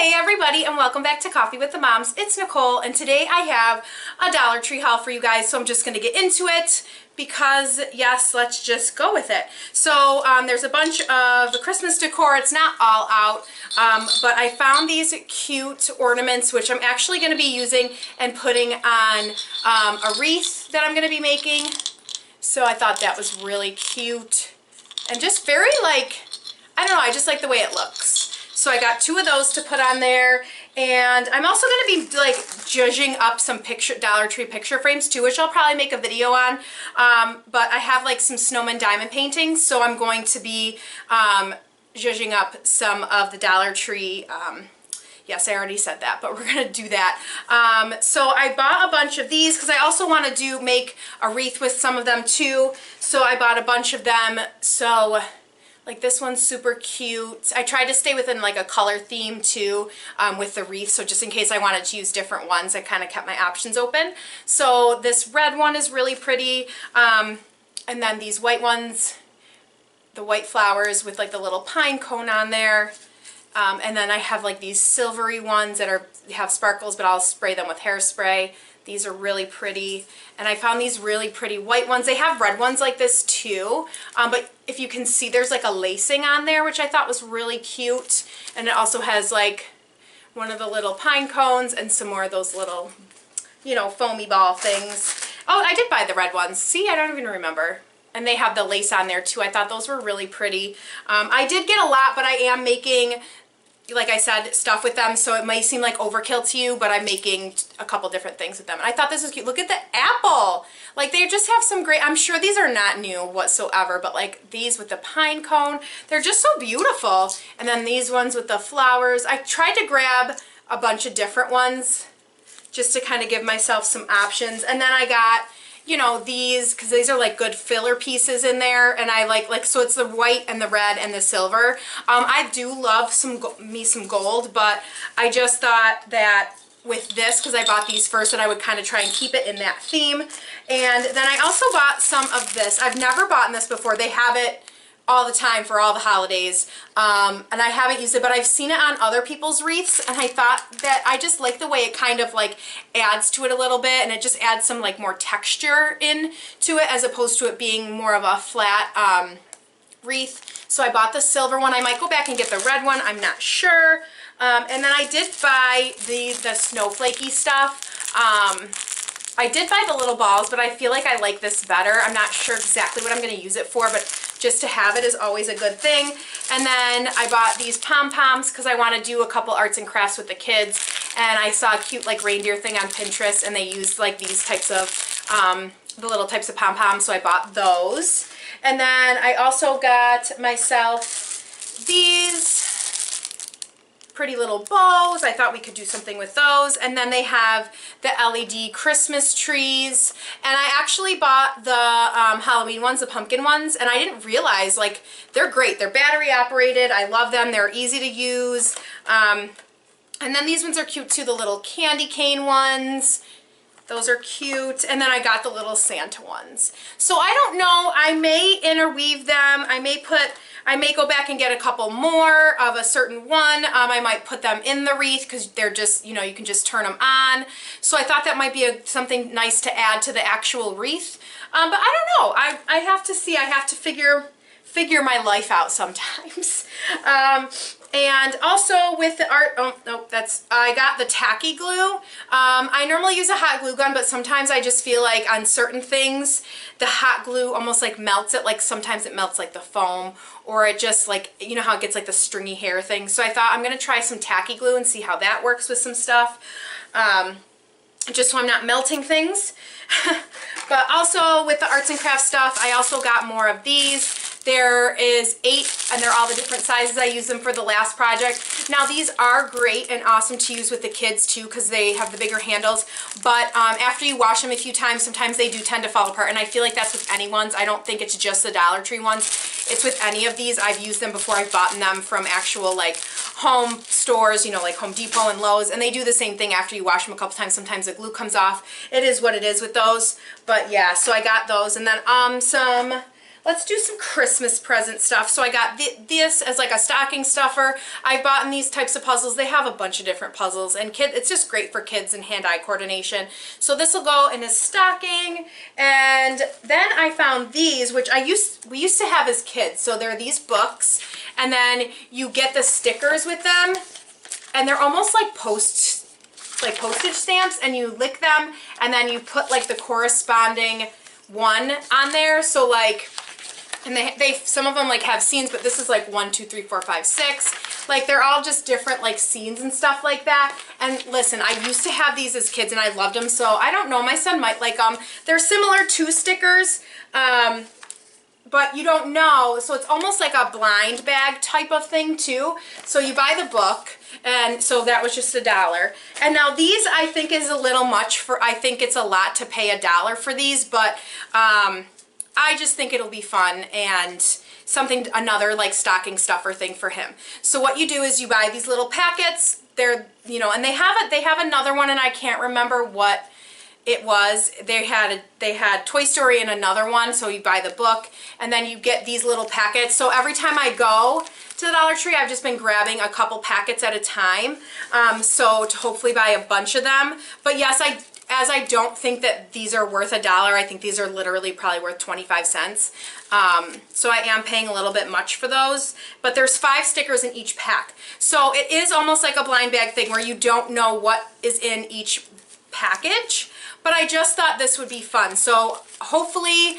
Hey everybody, and welcome back to Coffee with the Moms. It's Nicole, and today I have a Dollar Tree haul for you guys, so I'm just going to get into it because, yes, let's just go with it. So there's a bunch of Christmas decor. It's not all out, but I found these cute ornaments, which I'm actually going to be using and putting on a wreath that I'm going to be making. So I thought that was really cute and just very, like, I don't know, I just like the way it looks. So I got two of those to put on there, and I'm also going to be like judging up some Dollar Tree picture frames too, which I'll probably make a video on. But I have like some snowman diamond paintings, so I'm going to be judging up some of the Dollar Tree. Yes, I already said that, but we're going to do that. So I bought a bunch of these because I also want to make a wreath with some of them too. So I bought a bunch of them. So like this one's super cute. I tried to stay within like a color theme too with the wreath, so just in case I wanted to use different ones, I kind of kept my options open. So this red one is really pretty, and then these white ones, the white flowers with like the little pine cone on there. And then I have like these silvery ones that have sparkles, but I'll spray them with hairspray. These are really pretty, and I found these really pretty white ones. They have red ones like this too, but if you can see, there's like a lacing on there, which I thought was really cute. And it also has like one of the little pine cones and some more of those little, you know, foamy ball things. Oh, I did buy the red ones. See, I don't even remember. And they have the lace on there too. I thought those were really pretty. I did get a lot, but I am making, like I said, stuff with them, so it may seem like overkill to you, but I'm making a couple different things with them. And I thought this was cute. Look at the apple. Like, they just have some great, I'm sure these are not new whatsoever, but like these with the pine cone, they're just so beautiful. And then these ones with the flowers. I tried to grab a bunch of different ones just to kind of give myself some options. And then I got, you know, these, because these are like good filler pieces in there, and I like so it's the white and the red and the silver. I do love some gold, but I just thought that with this, because I bought these first, that I would kind of try and keep it in that theme. And then I also bought some of this. I've never bought this before. They have it all the time for all the holidays, and I haven't used it, but I've seen it on other people's wreaths, and I thought that I just like the way it kind of like adds to it a little bit, and it just adds some like more texture in to it as opposed to it being more of a flat wreath. So I bought the silver one. I might go back and get the red one, I'm not sure. And then I did buy the snowflakey stuff. I did buy the little balls, but I feel like I like this better. I'm not sure exactly what I'm going to use it for, but just to have it is always a good thing. And then I bought these pom-poms because I want to do a couple arts and crafts with the kids. And I saw a cute like reindeer thing on Pinterest, and they used like these types of, the little types of pom-poms, so I bought those. And then I also got myself these pretty little bows. I thought we could do something with those. And then they have the LED Christmas trees, and I actually bought the Halloween ones, the pumpkin ones, and I didn't realize, like, they're great. They're battery operated. I love them. They're easy to use. And then these ones are cute too, the little candy cane ones. Those are cute. And then I got the little Santa ones. So I don't know, I may interweave them. I may go back and get a couple more of a certain one. I might put them in the wreath because they're just, you know, you can just turn them on. So I thought that might be something nice to add to the actual wreath. But I don't know. I have to see. I have to figure my life out sometimes. And also with the art, oh no, I got the tacky glue. I normally use a hot glue gun, but sometimes I just feel like on certain things, the hot glue almost like melts it. Like sometimes it melts like the foam, or it just like, you know how it gets like the stringy hair thing. So I thought I'm gonna try some tacky glue and see how that works with some stuff. Just so I'm not melting things. But also with the arts and crafts stuff, I also got more of these. There is 8, and they're all the different sizes. I used them for the last project. Now these are great and awesome to use with the kids too, because they have the bigger handles, but after you wash them a few times, sometimes they do tend to fall apart, and I feel like that's with any ones. I don't think it's just the Dollar Tree ones. It's with any of these. I've used them before. I've bought them from actual like home stores, you know, like Home Depot and Lowe's, and they do the same thing after you wash them a couple times. Sometimes the glue comes off. It is what it is with those, but yeah, so I got those. And then some let's do some Christmas present stuff. So I got this as like a stocking stuffer. I've bought in these types of puzzles. They have a bunch of different puzzles, and it's just great for kids and hand-eye coordination. So this will go in his stocking. And then I found these, which we used to have as kids. So they're these books, and then you get the stickers with them, and they're almost like postage stamps, and you lick them, and then you put like the corresponding one on there. So like, and they some of them like have scenes, but this is like 1, 2, 3, 4, 5, 6. Like they're all just different like scenes and stuff like that. And listen, I used to have these as kids and I loved them, so I don't know, my son might like them. They're similar to stickers, but you don't know, so it's almost like a blind bag type of thing too. So you buy the book, and so that was just $1. And now these I think is a little much for, I think it's a lot to pay $1 for these, but I just think it'll be fun and something, another like stocking stuffer thing for him. So what you do is you buy these little packets. They're, you know, and they have another one, and I can't remember what it was. They had Toy Story and another one, so you buy the book, and then you get these little packets. So every time I go to the Dollar Tree, I've just been grabbing a couple packets at a time, so to hopefully buy a bunch of them. But yes, I don't think that these are worth $1. I think these are literally probably worth 25 cents. So I am paying a little bit much for those, but there's 5 stickers in each pack. So it is almost like a blind bag thing where you don't know what is in each package, but I just thought this would be fun. So hopefully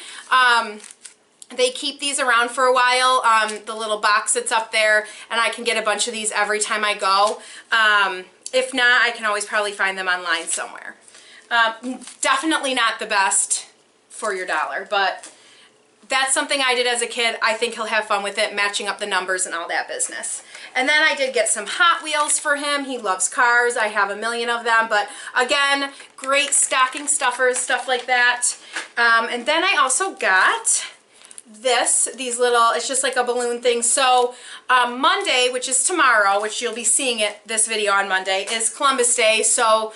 they keep these around for a while, the little box that's up there, and I can get a bunch of these every time I go. If not, I can always probably find them online somewhere. Definitely not the best for your $1, but that's something I did as a kid. I think he'll have fun with it, matching up the numbers and all that business. And then I did get some Hot Wheels for him. He loves cars. I have a million of them, but again, great stocking stuffers, stuff like that. And then I also got these little, it's just like a balloon thing. So Monday, which is tomorrow, which you'll be seeing this video on Monday, is Columbus Day. So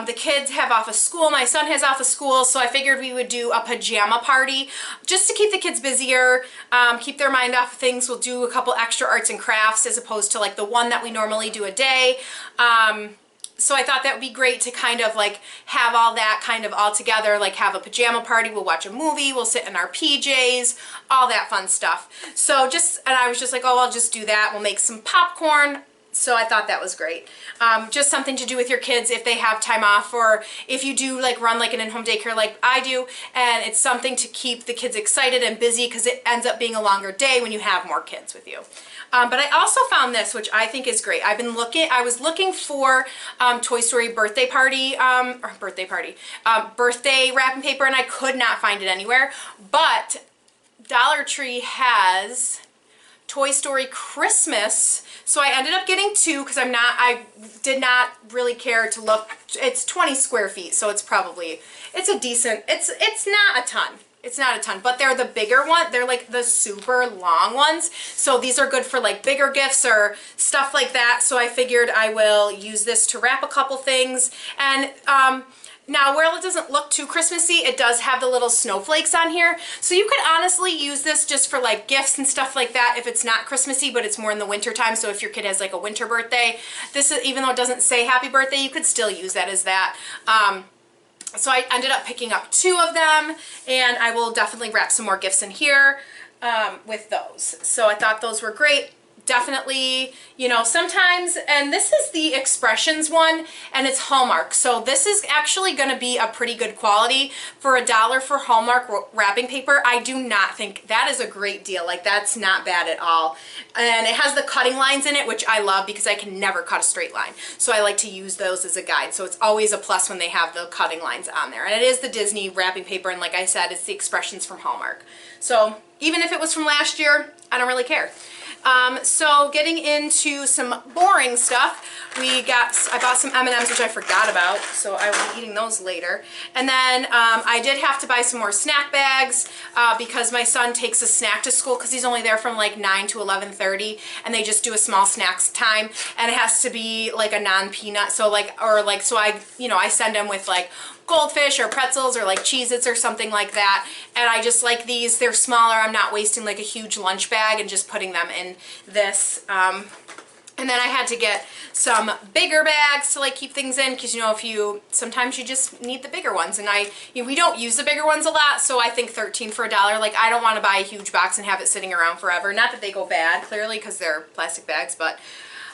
the kids have off of school. My son has off of school, so I figured we would do a pajama party just to keep the kids busier, keep their mind off of things. We'll do a couple extra arts and crafts as opposed to like the one that we normally do a day. So I thought that would be great to kind of like have all that kind of all together, like have a pajama party. We'll watch a movie, we'll sit in our PJs, all that fun stuff. So and I was just like, oh, I'll just do that. We'll make some popcorn. So I thought that was great. Just something to do with your kids if they have time off, or if you do like run like an in-home daycare like I do, and it's something to keep the kids excited and busy because it ends up being a longer day when you have more kids with you. But I also found this, which I think is great. I was looking for Toy Story birthday wrapping paper, and I could not find it anywhere. But Dollar Tree has Toy Story Christmas, so I ended up getting 2 because I did not really care to look. It's 20 square feet, so it's a decent, it's not a ton. It's not a ton, but they're the bigger one. They're like the super long ones. So these are good for like bigger gifts or stuff like that. So I figured I will use this to wrap a couple things. And now, while it doesn't look too Christmassy, it does have the little snowflakes on here. So you could honestly use this just for like gifts and stuff like that if it's not Christmassy, but it's more in the winter time. So if your kid has like a winter birthday, even though it doesn't say happy birthday, you could still use that as that. So I ended up picking up 2 of them, and I will definitely wrap some more gifts in here with those. So I thought those were great. Definitely, you know, sometimes, and this is the Expressions one, and it's Hallmark. So this is actually going to be a pretty good quality for $1 for Hallmark wrapping paper. I do not think that is a great deal. Like, that's not bad at all. And it has the cutting lines in it, which I love because I can never cut a straight line. So I like to use those as a guide. So it's always a plus when they have the cutting lines on there. And it is the Disney wrapping paper, and like I said, it's the Expressions from Hallmark. So even if it was from last year, I don't really care. So getting into some boring stuff, I bought some M&Ms, which I forgot about, so I will be eating those later. And then I did have to buy some more snack bags because my son takes a snack to school because he's only there from like 9 to 11:30, and they just do a small snacks time, and it has to be like a non-peanut, so like, or like, so I, you know, I send him with like goldfish or pretzels or like Cheez-Its or something like that. And I just like these. They're smaller. I'm not wasting like a huge lunch bag and just putting them in this. And then I had to get some bigger bags to like keep things in, because you know, sometimes you just need the bigger ones, and we don't use the bigger ones a lot, so I think 13 for $1. Like, I don't want to buy a huge box and have it sitting around forever. Not that they go bad, clearly, because they're plastic bags, but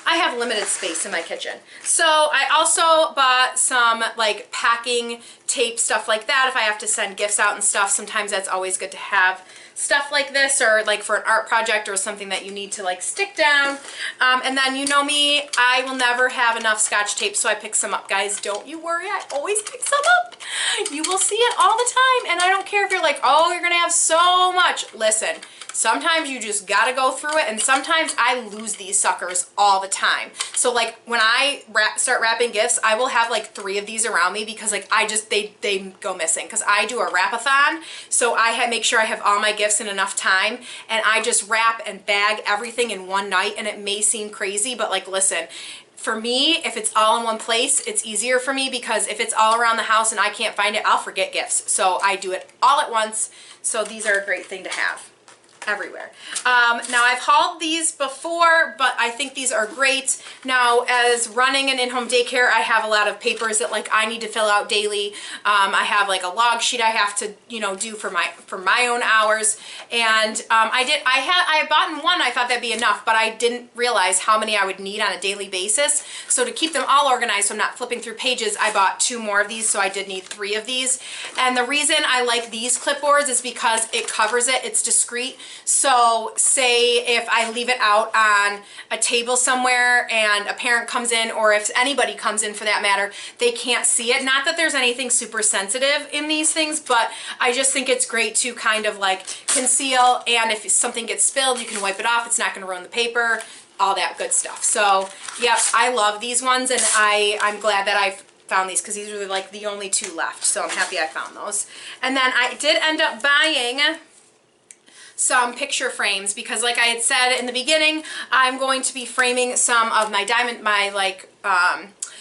I have limited space in my kitchen. So I also bought some like packing tape, stuff like that. If I have to send gifts out and stuff, sometimes that's always good to have stuff like this, or like for an art project or something that you need to like stick down. And then, you know me, I will never have enough Scotch tape, so I picked some up, guys. Don't you worry, I always pick some up. You will see it all the time, and I don't care if you're like, oh, you're gonna have so much. Listen, sometimes you just gotta go through it, and sometimes I lose these suckers all the time. So like when I start wrapping gifts, I will have like 3 of these around me, because like they go missing, because I do a wrap-a-thon, so I make sure I have all my gifts in enough time, and I just wrap and bag everything in one night. And it may seem crazy, but like, listen, for me, if it's all in one place, it's easier for me, because if it's all around the house and I can't find it, I'll forget gifts. So I do it all at once. So these are a great thing to have everywhere. Now, I've hauled these before, but I think these are great. Now, as running an in-home daycare, I have a lot of papers that like I need to fill out daily. I have like a log sheet I have to, you know, do for my own hours. And I had bought one. I thought that'd be enough, but I didn't realize how many I would need on a daily basis. So to keep them all organized, so I'm not flipping through pages, I bought 2 more of these. So I did need 3 of these. And the reason I like these clipboards is because it covers it. It's discreet. So say if I leave it out on a table somewhere and a parent comes in, or if anybody comes in for that matter, they can't see it. Not that there's anything super sensitive in these things, but I just think it's great to kind of like conceal, and if something gets spilled, you can wipe it off. It's not going to ruin the paper, all that good stuff. So yep, I love these ones, and I'm glad that I've found these, because these are like the only 2 left. So I'm happy I found those. And then I did end up buying some picture frames, because like I had said in the beginning, I'm going to be framing some of my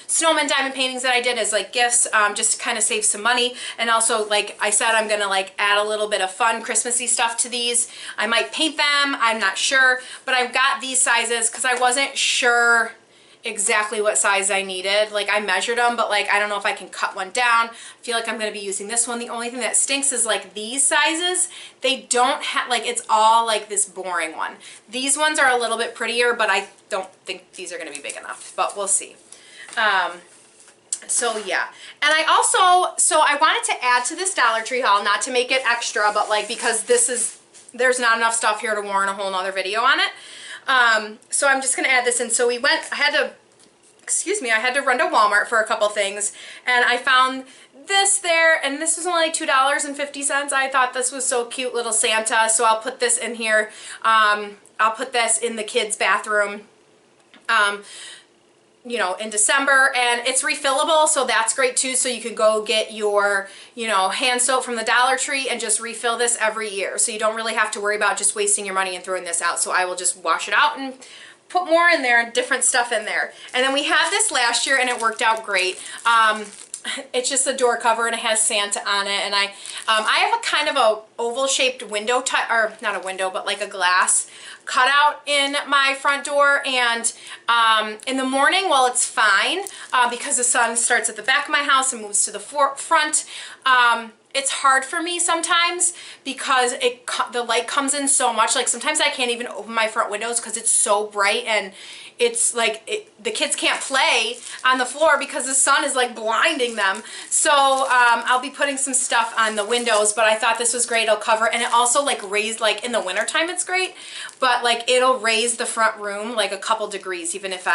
snowman diamond paintings that I did as like gifts, just to kind of save some money. And also, like I said, I'm gonna like add a little bit of fun Christmassy stuff to these. I might paint them, I'm not sure, but I've got these sizes because I wasn't sure exactly what size I needed. Like I measured them, but like I don't know if I can cut one down. I feel like I'm going to be using this one. The only thing that stinks is like these sizes, they don't have, like, it's all like this boring one. These ones are a little bit prettier, but I don't think these are going to be big enough, but we'll see. So yeah, and I wanted to add to this Dollar Tree haul, not to make it extra, but like because there's not enough stuff here to warrant a whole nother video on it. So I'm just going to add this in. So I had to run to Walmart for a couple things, and I found this there, and this was only $2.50. I thought this was so cute, little Santa, so I'll put this in here. I'll put this in the kids' bathroom, you know, in December, and it's refillable, so that's great too. So you can go get your, you know, hand soap from the Dollar Tree and just refill this every year. So you don't really have to worry about just wasting your money and throwing this out. So I will just wash it out and put more in there and different stuff in there. And then we had this last year and it worked out great. It's just a door cover and it has Santa on it. And I have a kind of a oval shaped window, or not a window, but like a glass cutout in my front door. And in the morning, well, it's fine because the sun starts at the back of my house and moves to the front. It's hard for me sometimes because the light comes in so much. Like sometimes I can't even open my front windows because it's so bright, and it's like the kids can't play on the floor because the sun is like blinding them. So I'll be putting some stuff on the windows, but I thought this was great. It'll cover, and it also like raised, like in the wintertime it's great, but like it'll raise the front room like a couple degrees even if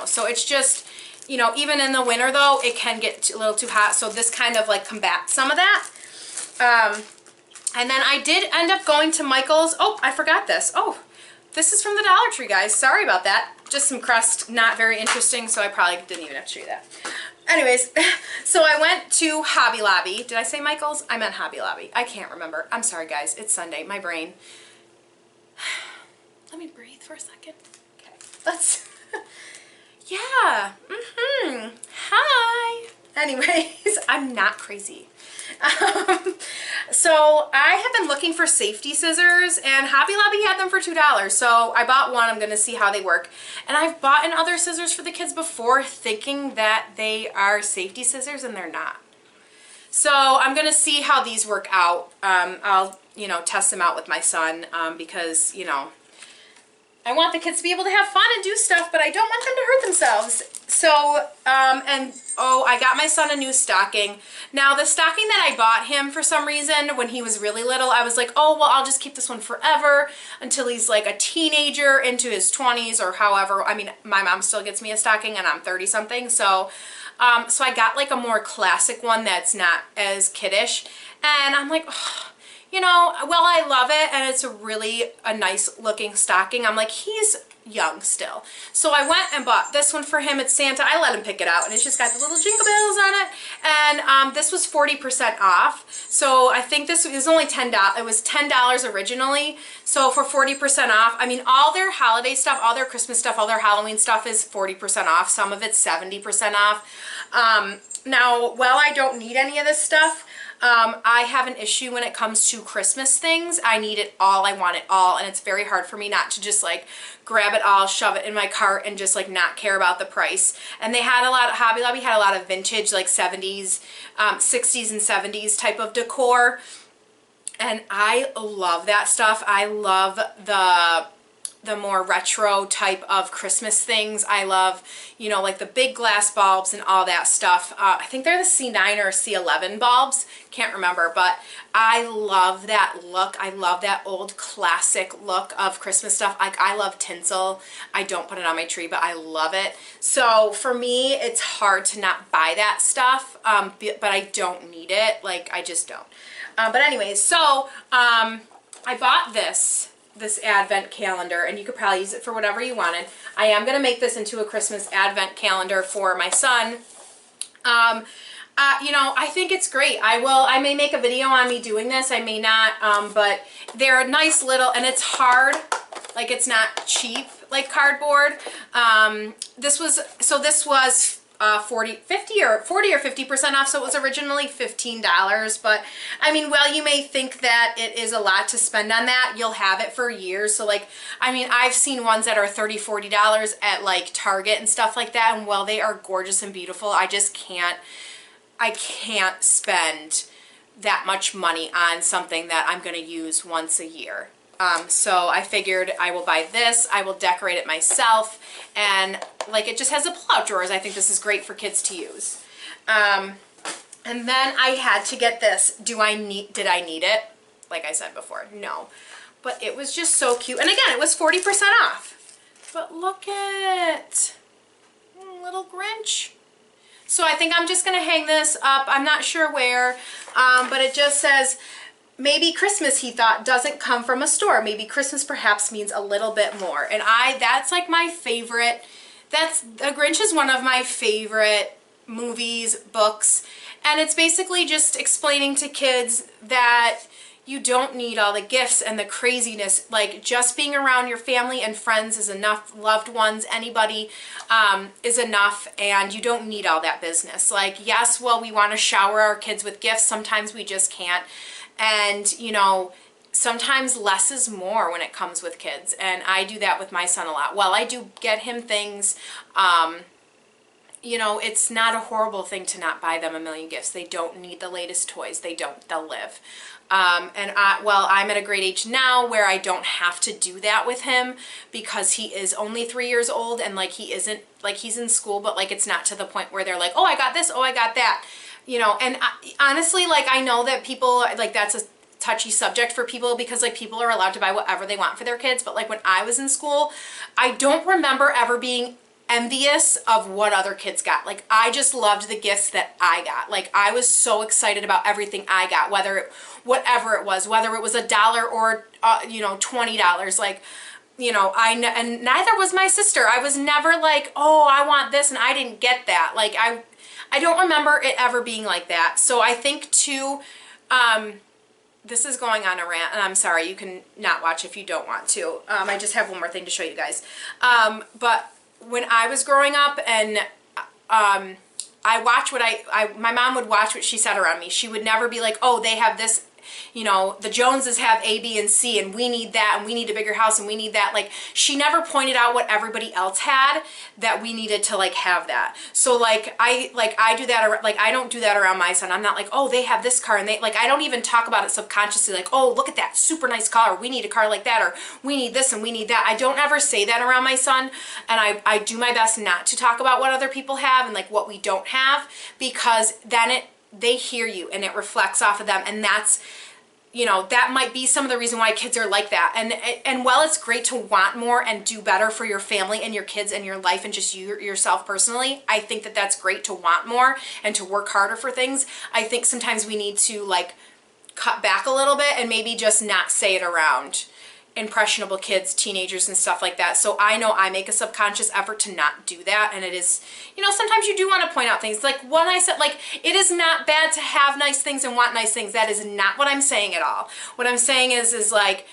so it's just, even in the winter though, it can get a little too hot. So this kind of like combats some of that. And then I did end up going to Michael's. Oh, I forgot this. Oh, this is from the Dollar Tree, guys. Sorry about that. just some crust, not very interesting, so I probably didn't even have to show you that. Anyways, so I went to Hobby Lobby. Did I say Michael's? I meant Hobby Lobby. I can't remember. I'm sorry, guys. It's Sunday. My brain. Let me breathe for a second. Okay. Let's... Yeah. Hi. Anyways, I'm not crazy. So I have been looking for safety scissors, and Hobby Lobby had them for $2. So I bought one. I'm going to see how they work. And I've bought in other scissors for the kids before thinking that they are safety scissors, and they're not. So I'm going to see how these work out. I'll, you know, test them out with my son because, you know, I want the kids to be able to have fun and do stuff, but I don't want them to hurt themselves. So, I got my son a new stocking. Now, the stocking that I bought him for some reason when he was really little, I was like, oh, well, I'll just keep this one forever until he's like a teenager into his 20s or however. I mean, my mom still gets me a stocking and I'm 30-something. So I got like a more classic one that's not as kiddish. And I'm like, oh, you know, well, I love it, and it's a nice looking stocking. I'm like, he's young still. So I went and bought this one for him. It's Santa. I let him pick it out, and it's just got the little jingle bells on it. And this was 40% off. So I think this is only $10. It was $10 originally. So for 40% off, I mean, all their holiday stuff, all their Christmas stuff, all their Halloween stuff is 40% off. Some of it's 70% off. Now, while I don't need any of this stuff, I have an issue when it comes to Christmas things. I need it all. I want it all. And it's very hard for me not to just like grab it all, shove it in my cart, and just like not care about the price. And they had a lot of, Hobby Lobby had a lot of vintage, like 70s, 60s and 70s type of decor. And I love that stuff. I love the more retro type of Christmas things. I love, you know, like the big glass bulbs and all that stuff. I think they're the C9 or C11 bulbs. Can't remember, but I love that look. I love that old classic look of Christmas stuff. Like, I love tinsel. I don't put it on my tree, but I love it. So for me, it's hard to not buy that stuff, but I don't need it. Like, I just don't. But anyways, so I bought this advent calendar, and you could probably use it for whatever you wanted. I am going to make this into a Christmas advent calendar for my son. You know, I think it's great. I may make a video on me doing this. I may not, but they're nice little, and it's hard. Like, it's not cheap like cardboard. This was 40 or 50% off, so it was originally $15. But I mean, well, you may think that it is a lot to spend on that. You'll have it for years. So like, I mean, I've seen ones that are $30, $40 at like Target and stuff like that, and well, they are gorgeous and beautiful. I just can't, I can't spend that much money on something that I'm going to use once a year. So I figured I will buy this, I will decorate it myself, and like, it just has a pull-out drawers. I think this is great for kids to use. And then I had to get this. Did I need it? Like I said before, no. But it was just so cute. And again, it was 40% off. But look at little Grinch. So I think I'm just going to hang this up. I'm not sure where, but it just says, maybe Christmas, he thought, doesn't come from a store. Maybe Christmas perhaps means a little bit more. And that's like my favorite. The Grinch is one of my favorite movies, books. And it's basically just explaining to kids that you don't need all the gifts and the craziness. Like, just being around your family and friends is enough. Loved ones, anybody is enough, and you don't need all that business. Like, yes, well, we want to shower our kids with gifts. Sometimes we just can't. And, you know, sometimes less is more when it comes with kids. And I do that with my son a lot. Well, I do get him things, you know, it's not a horrible thing to not buy them a million gifts. They don't need the latest toys. They'll live. Well, I'm at a great age now where I don't have to do that with him because he is only 3 years old, and like, he isn't, like, he's in school, but like, it's not to the point where they're like, oh, I got this, oh, I got that. You know, and honestly, like, I know that people, like, that's a touchy subject for people because, like, people are allowed to buy whatever they want for their kids. But, like, when I was in school, I don't remember ever being envious of what other kids got. Like, I just loved the gifts that I got. Like, I was so excited about everything I got, whatever it was $1 or, you know, $20. Like, you know, and neither was my sister. I was never like, oh, I want this and I didn't get that. Like I don't remember it ever being like that. So I think too, this is going on a rant, and I'm sorry, you can not watch if you don't want to. I just have one more thing to show you guys. But when I was growing up and I watch what my mom would watch what she said around me. She would never be like, oh, they have this, you know, the Joneses have A, B, and C, and we need that, and we need a bigger house, and we need that. Like, she never pointed out what everybody else had that we needed to, like, have that. So, like, I do that, like, I don't do that around my son. I'm not like, oh, they have this car, and they, like, I don't even talk about it subconsciously, like, oh, look at that super nice car, or we need a car like that, or we need this, and we need that. I don't ever say that around my son, and I do my best not to talk about what other people have and, like, what we don't have, because then they hear you, and it reflects off of them, and that's, you know, that might be some of the reason why kids are like that. And while it's great to want more and do better for your family and your kids and your life and just yourself personally, I think that that's great to want more and to work harder for things. I think sometimes we need to, like, cut back a little bit and maybe just not say it around impressionable kids, teenagers, and stuff like that. So I know I make a subconscious effort to not do that, and it is, you know, sometimes you do want to point out things. Like when I said, like, it is not bad to have nice things and want nice things. That is not what I'm saying at all. What I'm saying is like,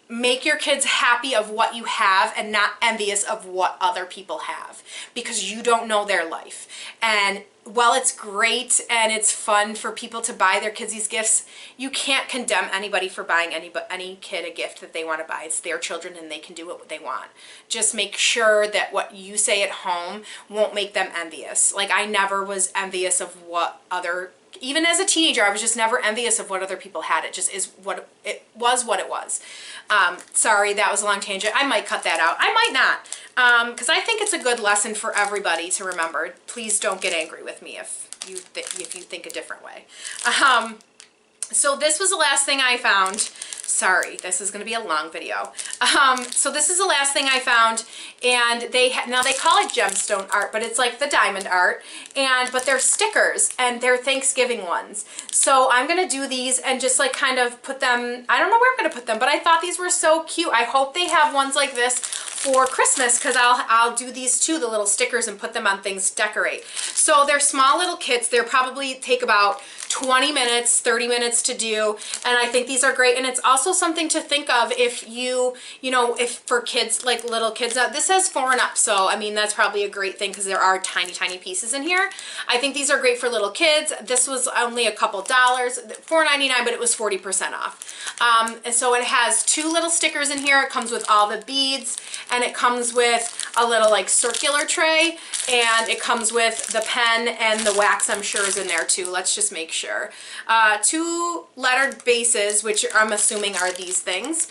make your kids happy of what you have and not envious of what other people have, because you don't know their life. And while it's great and it's fun for people to buy their kids these gifts, you can't condemn anybody for buying any kid a gift that they want to buy. It's their children and they can do what they want. Just make sure that what you say at home won't make them envious. Like, I never was envious of what other, even as a teenager, I was just never envious of what other people had. It just is what it was. Sorry, that was a long tangent. I might cut that out. I might not, because I think it's a good lesson for everybody to remember. Please don't get angry with me if you think a different way. So this was the last thing I found. Sorry, this is going to be a long video. So this is the last thing I found, and now they call it gemstone art, but it's like the diamond art, but they're stickers, and they're Thanksgiving ones. So I'm going to do these and just like kind of put them, I don't know where I'm going to put them, but I thought these were so cute. I hope they have ones like this for Christmas, because I'll do these too, the little stickers, and put them on things to decorate. So they're small little kits. They're probably take about 20 minutes, 30 minutes to do, and I think these are great. And it's also something to think of if you know, if for kids, like little kids. This says 4 and up, so I mean that's probably a great thing because there are tiny pieces in here. I think these are great for little kids. This was only a couple dollars, $4.99, but it was 40% off. And so it has 2 little stickers in here. It comes with all the beads, and it comes with a little like circular tray, and it comes with the pen, and the wax I'm sure is in there too. Let's just make sure. 2 lettered bases, which I'm assuming are these things.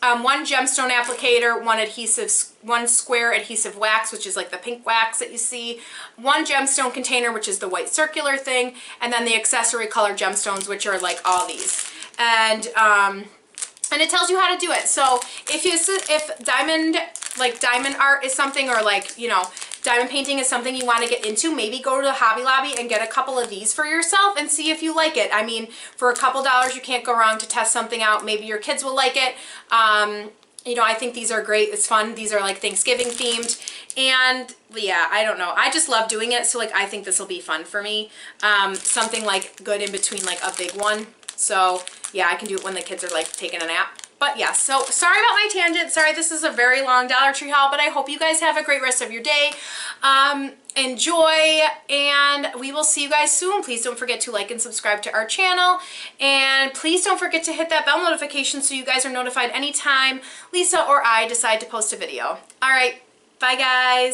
1 gemstone applicator, 1 square adhesive wax, which is like the pink wax that you see, 1 gemstone container, which is the white circular thing, and then the accessory color gemstones, which are like all these. And it tells you how to do it. So if diamond art is something, or like, you know, diamond painting is something you want to get into, maybe go to the Hobby Lobby and get a couple of these for yourself and see if you like it. I mean, for a couple dollars, you can't go wrong to test something out. Maybe your kids will like it. You know, I think these are great. It's fun. These are like Thanksgiving themed. And yeah, I don't know. I just love doing it. So like, I think this will be fun for me. Something like good in between like a big one. So yeah, I can do it when the kids are like taking a nap. But yeah, so sorry about my tangent. Sorry, this is a very long Dollar Tree haul, but I hope you guys have a great rest of your day. Enjoy, and we will see you guys soon. Please don't forget to like and subscribe to our channel, and please don't forget to hit that bell notification so you guys are notified anytime Lisa or I decide to post a video. All right, bye guys.